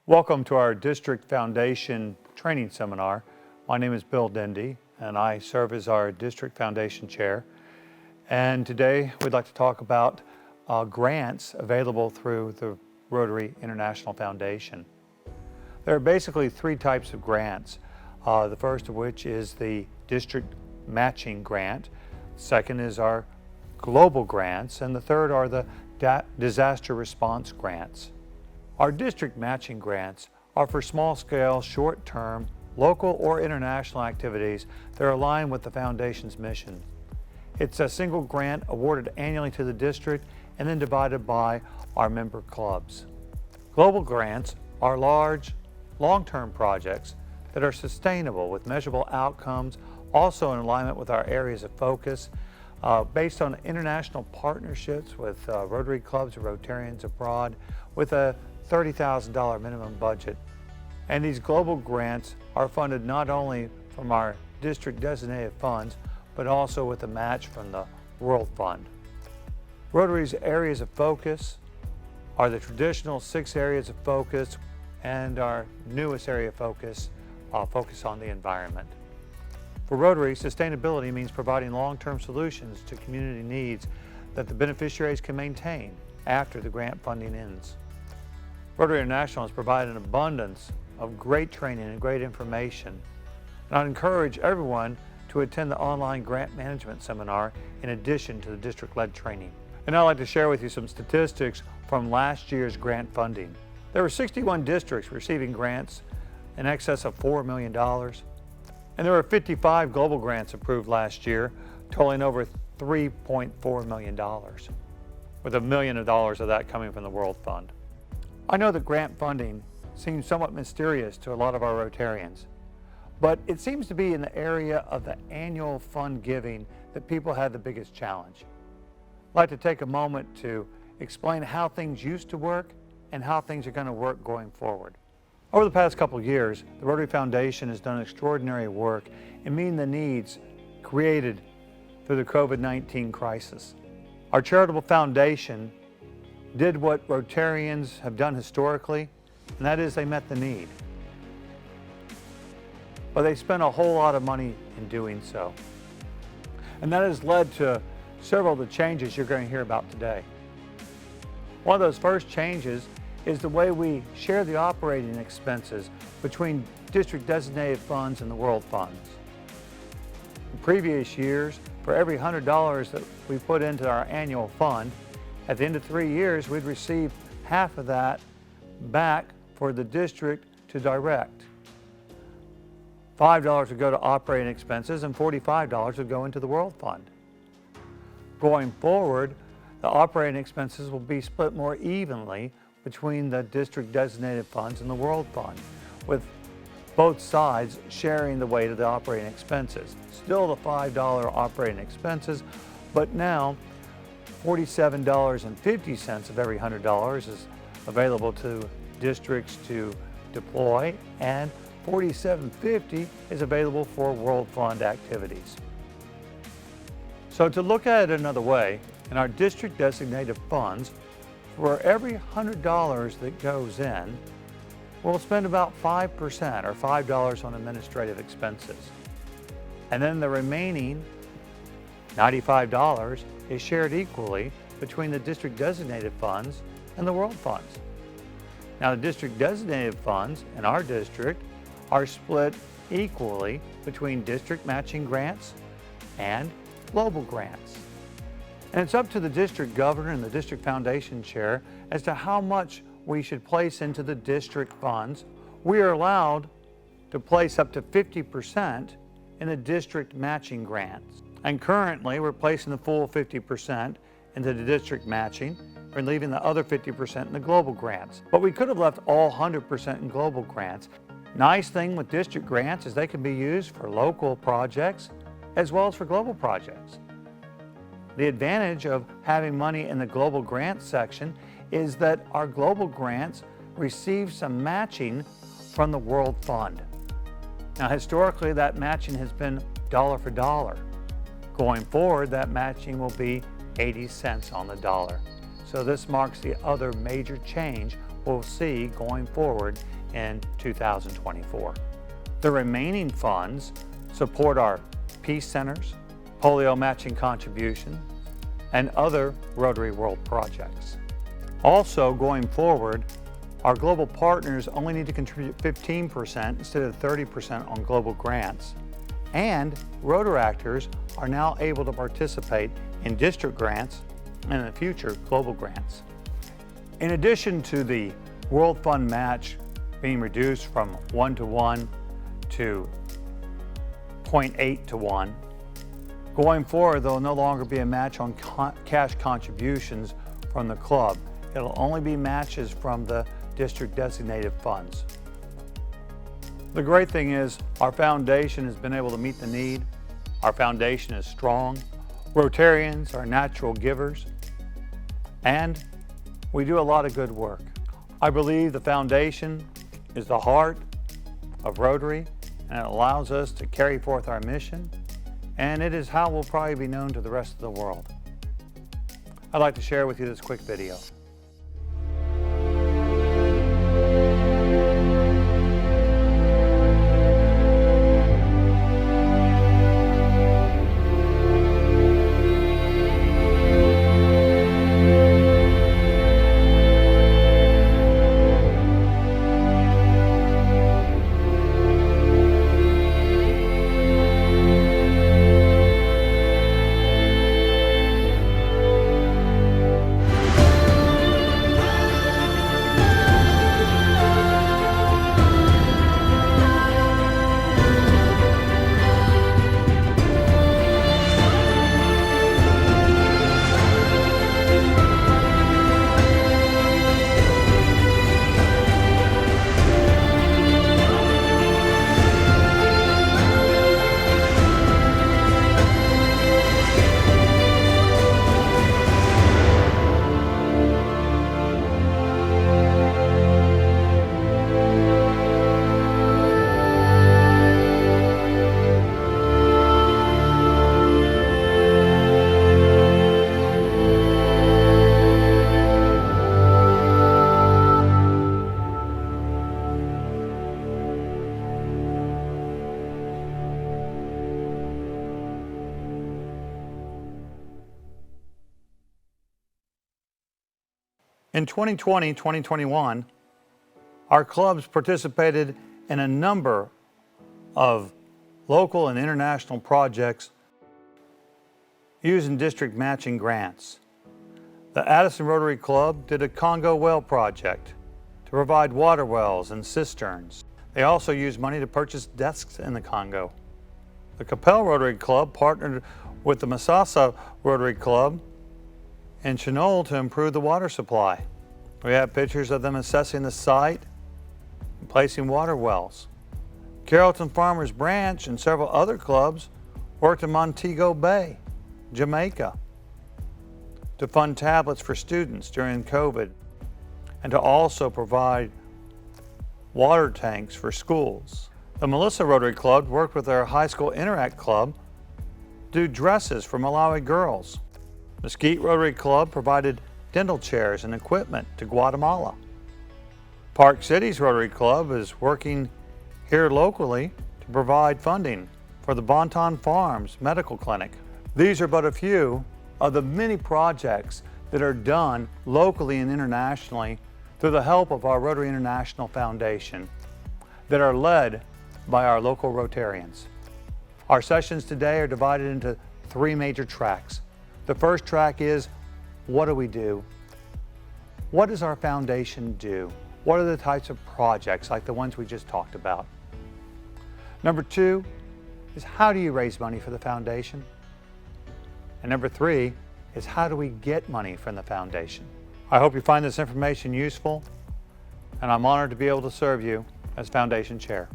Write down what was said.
Welcome to our District Foundation Training Seminar. My name is Bill Dendy, and I serve as our District Foundation Chair. And today we'd like to talk about grants available through the Rotary International Foundation. There are basically three types of grants. The first of which is the District Matching Grant. Second is our Global Grants, and the third are the Disaster Response Grants. Our district matching grants are for small-scale, short-term, local or international activities that are aligned with the Foundation's mission. It's a single grant awarded annually to the district and then divided by our member clubs. Global grants are large, long-term projects that are sustainable with measurable outcomes, also in alignment with our areas of focus, based on international partnerships with Rotary clubs or Rotarians abroad with a $30,000 minimum budget. And these global grants are funded not only from our district designated funds, but also with a match from the World Fund. Rotary's areas of focus are the traditional 6 areas of focus, and our newest area of focus on the environment. For Rotary, sustainability means providing long-term solutions to community needs that the beneficiaries can maintain after the grant funding ends. Rotary International has provided an abundance of great training and great information, and I encourage everyone to attend the online grant management seminar in addition to the district-led training. And I'd like to share with you some statistics from last year's grant funding. There were 61 districts receiving grants in excess of $4 million, and there were 55 global grants approved last year, totaling over $3.4 million, with $1 million of that coming from the World Fund. I know that grant funding seems somewhat mysterious to a lot of our Rotarians, but it seems to be in the area of the annual fund giving that people have the biggest challenge. I'd like to take a moment to explain how things used to work and how things are going to work going forward. Over the past couple of years, the Rotary Foundation has done extraordinary work in meeting the needs created through the COVID-19 crisis. Our charitable foundation did what Rotarians have done historically, and that is they met the need. But they spent a whole lot of money in doing so. And that has led to several of the changes you're going to hear about today. One of those first changes is the way we share the operating expenses between district designated funds and the World Funds. In previous years, for every $100 that we put into our annual fund, at the end of 3 years, we'd receive half of that back for the district to direct. $5 would go to operating expenses and $45 would go into the World Fund. Going forward, the operating expenses will be split more evenly between the district designated funds and the World Fund, with both sides sharing the weight of the operating expenses. Still the $5 operating expenses, but now $47.50 of every $100 is available to districts to deploy, and $47.50 is available for World Fund activities. So to look at it another way, in our district designated funds, for every $100 that goes in, we'll spend about 5% or $5 on administrative expenses. And then the remaining $95 is shared equally between the district designated funds and the World Funds. Now, the district designated funds in our district are split equally between district matching grants and global grants. And it's up to the district governor and the district foundation chair as to how much we should place into the district funds. We are allowed to place up to 50% in the district matching grants. And currently, we're placing the full 50% into the district matching and leaving the other 50% in the global grants. But we could have left all 100% in global grants. Nice thing with district grants is they can be used for local projects as well as for global projects. The advantage of having money in the global grants section is that our global grants receive some matching from the World Fund. Now, historically, that matching has been dollar for dollar. Going forward, that matching will be 80 cents on the dollar. So this marks the other major change will see going forward in 2024. The remaining funds support our Peace Centers, polio matching contribution, and other Rotary World projects. Also, going forward, our global partners only need to contribute 15% instead of 30% on global grants, and Rotaractors are now able to participate in district grants and in the future global grants. In addition to the World Fund match being reduced from 1-to-1 to 0.8-to-1, going forward there will no longer be a match on cash contributions from the club. It'll only be matches from the district designated funds. The great thing is our foundation has been able to meet the need. Our foundation is strong. Rotarians are natural givers, and we do a lot of good work. I believe the foundation is the heart of Rotary, and it allows us to carry forth our mission, and it is how we'll probably be known to the rest of the world. I'd like to share with you this quick video. In 2020-2021, our clubs participated in a number of local and international projects using district matching grants. The Addison Rotary Club did a Congo well project to provide water wells and cisterns. They also used money to purchase desks in the Congo. The Capel Rotary Club partnered with the Masasa Rotary Club in Chinole to improve the water supply. We have pictures of them assessing the site and placing water wells. Carrollton Farmers Branch and several other clubs worked in Montego Bay, Jamaica, to fund tablets for students during COVID and to also provide water tanks for schools. The Melissa Rotary Club worked with our High School Interact Club to do dresses for Malawi girls. Mesquite Rotary Club provided dental chairs and equipment to Guatemala. Park Cities Rotary Club is working here locally to provide funding for the Bonton Farms Medical Clinic. These are but a few of the many projects that are done locally and internationally through the help of our Rotary International Foundation that are led by our local Rotarians. Our sessions today are divided into three major tracks. The first track is, what do we do? What does our foundation do? What are the types of projects like the ones we just talked about? Number two is, how do you raise money for the foundation? And number three is, how do we get money from the foundation? I hope you find this information useful, and I'm honored to be able to serve you as Foundation Chair.